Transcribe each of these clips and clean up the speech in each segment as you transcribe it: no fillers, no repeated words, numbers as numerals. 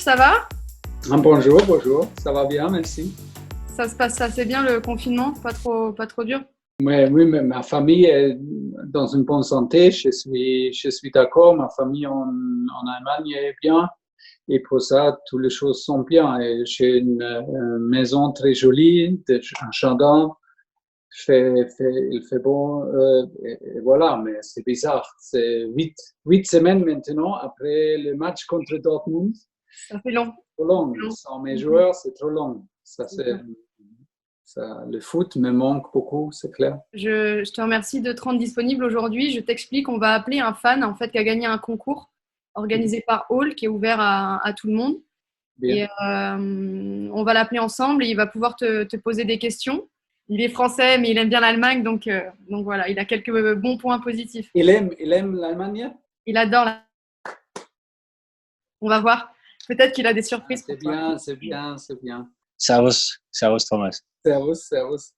ça va? Bonjour, bonjour, ça va bien, merci. Ça se passe assez bien le confinement? Pas trop dur? Oui, mais ma famille est dans une bonne santé, je suis d'accord, ma famille en Allemagne est bien et pour ça, toutes les choses sont bien. Et j'ai une maison très jolie, un jardin, il fait bon, et voilà, mais c'est bizarre. C'est huit semaines maintenant après le match contre Dortmund. Ça fait long. Trop long. Long. Sans mes joueurs, c'est trop long. Le foot me manque beaucoup, c'est clair. Je te remercie de te rendre disponible aujourd'hui. Je t'explique, on va appeler un fan en fait, qui a gagné un concours organisé par Hall, qui est ouvert à tout le monde. Bien. Et on va l'appeler ensemble et il va pouvoir te poser des questions. Il est français, mais il aime bien l'Allemagne, donc voilà, il a quelques bons points positifs. Il aime l'Allemagne? Il adore la... On va voir. Peut-être qu'il a des surprises C'est pour toi. bien, c'est bien, c'est bien. Servus, Servus Thomas. Servus, servus.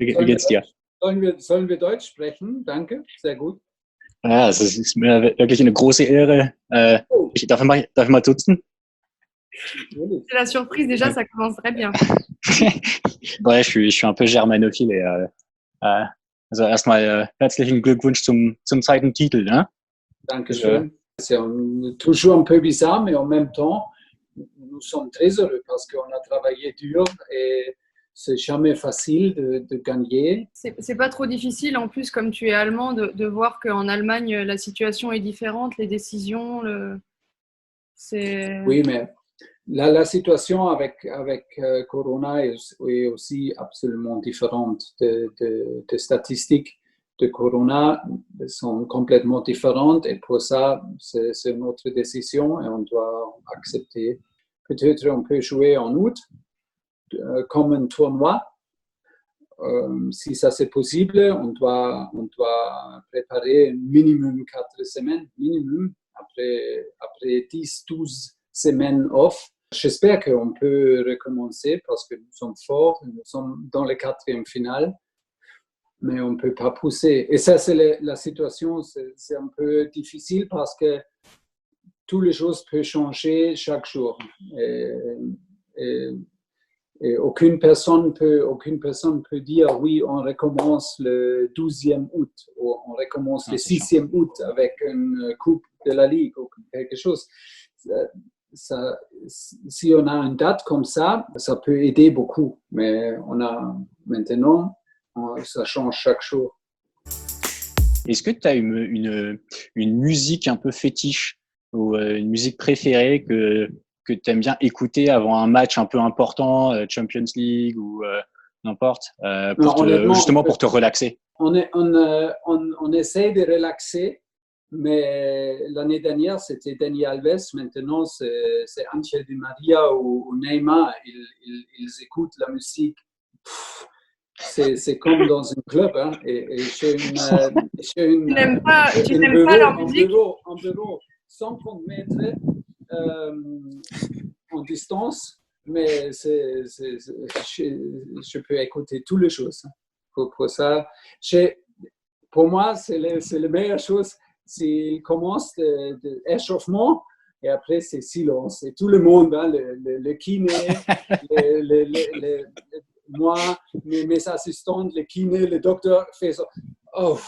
Wie geht's dir? Sollen wir Deutsch sprechen? Danke, sehr gut. Ja, es ist mir wirklich eine große Ehre. Darf ich mal duzen? C'est la surprise, déjà, ça commence très bien. Ouais, je suis un peu germanophile. Also erstmal herzlichen Glückwunsch zum zweiten Titel. Ne? Dankeschön. C'est toujours un peu bizarre, mais en même temps, nous sommes très heureux parce qu'on a travaillé dur et c'est jamais facile de gagner. C'est pas trop difficile, en plus, comme tu es allemand, de voir qu'en Allemagne, la situation est différente, les décisions, c'est... Oui, mais la situation avec Corona est aussi absolument différente. Des statistiques de Corona sont complètement différentes et pour ça, c'est notre décision et on doit accepter. Peut-être on peut jouer en août comme un tournoi. Si ça c'est possible, on doit préparer minimum 4 semaines, minimum, après 10-12 semaines off. J'espère qu'on peut recommencer parce que nous sommes forts, nous sommes dans les quatrièmes finales, mais on ne peut pas pousser. Et ça, c'est la situation, c'est un peu difficile parce que toutes les choses peuvent changer chaque jour. Et aucune personne peut dire oui, on recommence le 12e août ou on recommence le 6e août avec une coupe de la Ligue ou quelque chose. Si on a une date comme ça peut aider beaucoup. Mais maintenant, ça change chaque jour. Est-ce que tu as une musique un peu fétiche ou une musique préférée que tu aimes bien écouter avant un match un peu important, Champions League ou n'importe, justement pour te relaxer? On essaie de relaxer, mais l'année dernière, c'était Dani Alves. Maintenant, c'est Angel Di Maria ou Neymar. Ils écoutent la musique. C'est comme dans un club. Hein, et j'ai une Tu n'aimes pas leur musique? Un bureau 130 mètres en distance, mais je peux écouter toutes les choses. Pour ça, pour moi, c'est la meilleure chose. S'il commence d'échauffement, et après, c'est silence. Et tout le monde, hein, le kiné, moi, mes assistants, le kiné, le docteur, fait ça. Oh,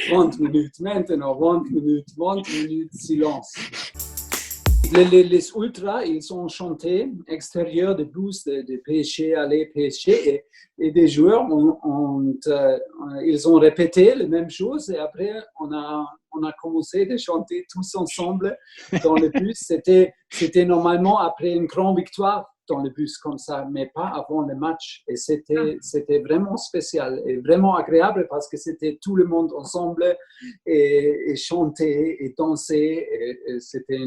30 minutes maintenant, 20 minutes, silence. Les ultras, ils ont chanté extérieur de bus de PSG, aller PSG, et des joueurs, ils ont répété la même chose, et après, on a commencé à chanter tous ensemble dans le bus. C'était normalement après une grande victoire dans le bus comme ça, mais pas avant le match. Et c'était vraiment spécial et vraiment agréable parce que c'était tout le monde ensemble et chanter et danser. Et c'était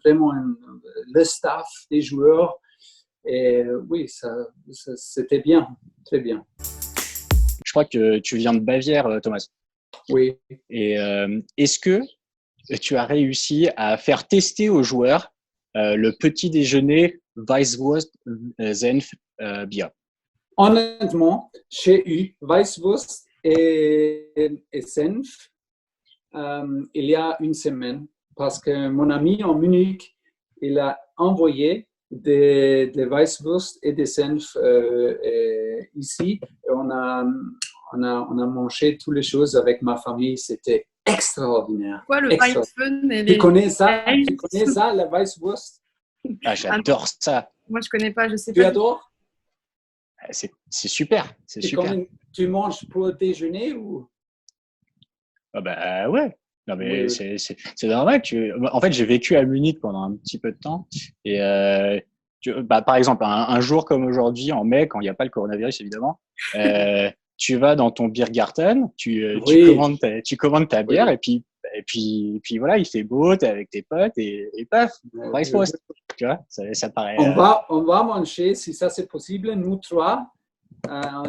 vraiment le staff des joueurs. Et oui, c'était bien, très bien. Je crois que tu viens de Bavière, Thomas. Oui. Et est-ce que tu as réussi à faire tester aux joueurs le petit déjeuner Weißwurst, Senf, Bier? Honnêtement, j'ai eu Weißwurst et Senf il y a une semaine parce que mon ami en Munich, il a envoyé des Weisswurst et des Senf ici. Et on a mangé toutes les choses avec ma famille. C'était extraordinaire. Quoi, le Weißfun et Tu connais ça? Tu connais ça, la Weisswurst? Ah, j'adore ça. Moi, je connais pas, je sais Tu pas. adores? C'est super. C'est super. Tu manges pour déjeuner ou? Ah bah ouais. Non mais Oui. c'est normal. En fait, j'ai vécu à Munich pendant un petit peu de temps et par exemple un jour comme aujourd'hui en mai, quand il n'y a pas le coronavirus évidemment, tu vas dans ton Biergarten, tu commandes ta bière et puis voilà, il fait beau, t'es avec tes potes et paf, Weisswurst. Tu vois, ça paraît. On va manger, si ça c'est possible, nous trois.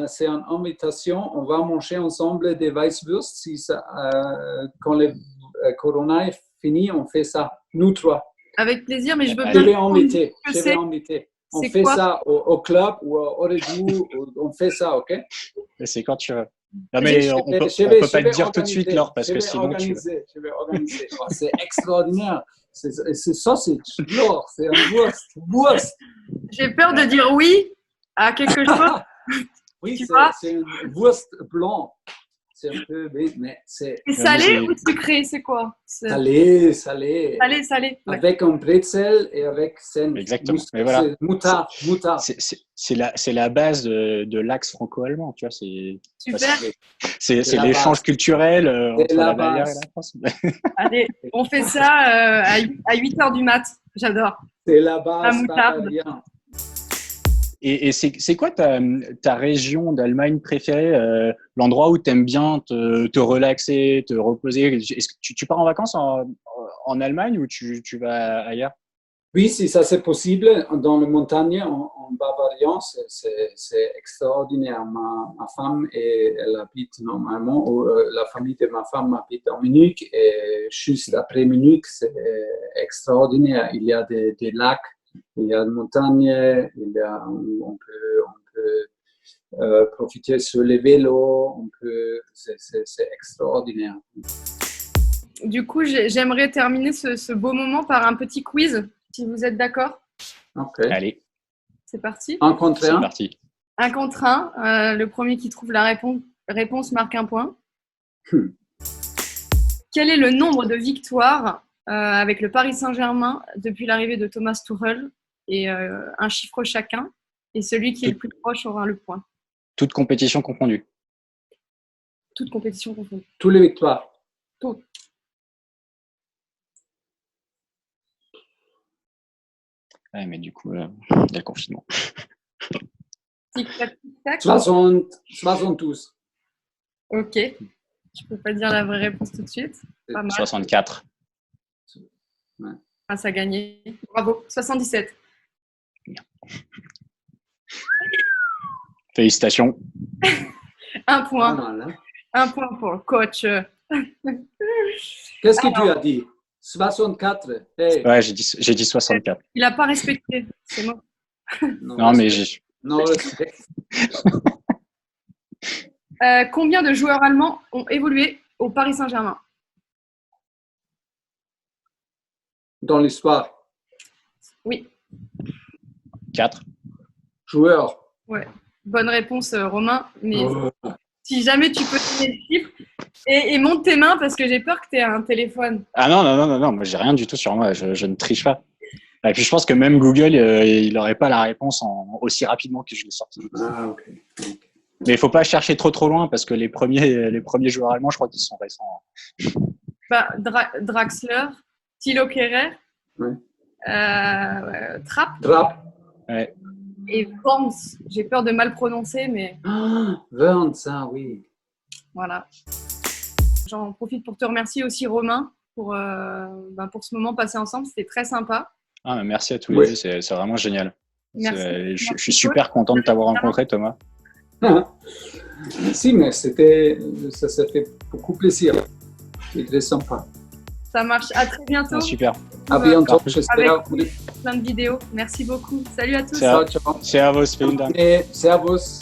C'est une invitation. On va manger ensemble des Weisswurst. Si ça, quand le Corona est fini, on fait ça. Nous trois. Avec plaisir, mais je veux bien. Je vais inviter. On C'est fait quoi? ça au club ou au Redou. On fait ça, ok? C'est quand tu veux. Non mais on peut pas te dire tout de suite, Laure, parce que sinon Je vais organiser. Oh, c'est extraordinaire. C'est sausage, Laure. C'est un wurst. J'ai peur de dire oui à quelque chose. Oui, Tu vois? c'est un wurst blanc. C'est un peu, mais c'est C'est salé ou sucré? C'est quoi? salé. Salé. Ouais. Avec un bretzel et avec exactement. Mais voilà. Moutarde. C'est la base de l'axe franco-allemand, tu vois. Super. C'est l'échange culturel entre la Bavière et la France. Allez, on fait ça à 8h du mat. J'adore. C'est la base. La moutarde. Et c'est quoi ta région d'Allemagne préférée, l'endroit où tu aimes bien te relaxer, te reposer? Est-ce que tu pars en vacances en Allemagne ou tu vas ailleurs? Oui, si ça c'est possible, dans les montagnes en Bavarie, c'est extraordinaire. Ma femme, elle habite normalement, la famille de ma femme habite en Munich et juste après Munich, c'est extraordinaire. Il y a des lacs. Il y a des montagnes, on peut profiter sur les vélos, c'est extraordinaire. Du coup, j'aimerais terminer ce beau moment par un petit quiz, si vous êtes d'accord. Ok. Allez. C'est parti. Un contre un. C'est parti. Un contre un. Le premier qui trouve la réponse marque un point. Quel est le nombre de victoires avec le Paris Saint-Germain depuis l'arrivée de Thomas Tuchel et un chiffre chacun, et celui qui est le plus proche aura le point. Toute compétition confondue. Toute compétition confondue. Toutes les victoires. Tout. Ouais, mais du coup, il y a le confinement. Tic-tac, tic-tac. 72. Ok. Je peux pas dire la vraie réponse tout de suite. Pas mal. 64. Ouais. Ah, ça a gagné. Bravo. 77. Félicitations. Un point. Pas mal, hein? Un point pour le coach. Qu'est-ce que tu as dit? 64. Hey. Ouais, j'ai dit 64. Il n'a pas respecté. C'est bon. Non, mais j'ai. Non, respect. Combien de joueurs allemands ont évolué au Paris Saint-Germain? Dans l'histoire. Oui. 4. Joueurs. Ouais. Bonne réponse, Romain. Mais si jamais tu peux donner le chiffre et monte tes mains parce que j'ai peur que tu aies un téléphone. Ah non, moi j'ai rien du tout sur moi, je ne triche pas. Et puis je pense que même Google, il n'aurait pas la réponse aussi rapidement que je l'ai sorti. Ah, ok. Mais il ne faut pas chercher trop loin parce que les premiers joueurs allemands, je crois qu'ils sont récents. Bah, Draxler, Thilo Kehrer, Ouais. Trapp. Ouais. Et Worms. J'ai peur de mal prononcer, mais Worms, ça, oui. voilà. J'en profite pour te remercier aussi, Romain, pour ce moment passé ensemble. C'était très sympa. Ah, merci à tous les deux, c'est vraiment génial. Merci. Je suis super content de t'avoir rencontré, Thomas. Si, mais ça fait beaucoup plaisir. C'est très sympa. Ça marche. À très bientôt. Ah, super. À bientôt, j'espère. Avec plein de vidéos. Merci beaucoup. Salut à tous. Servus, vielen Dank. Servus.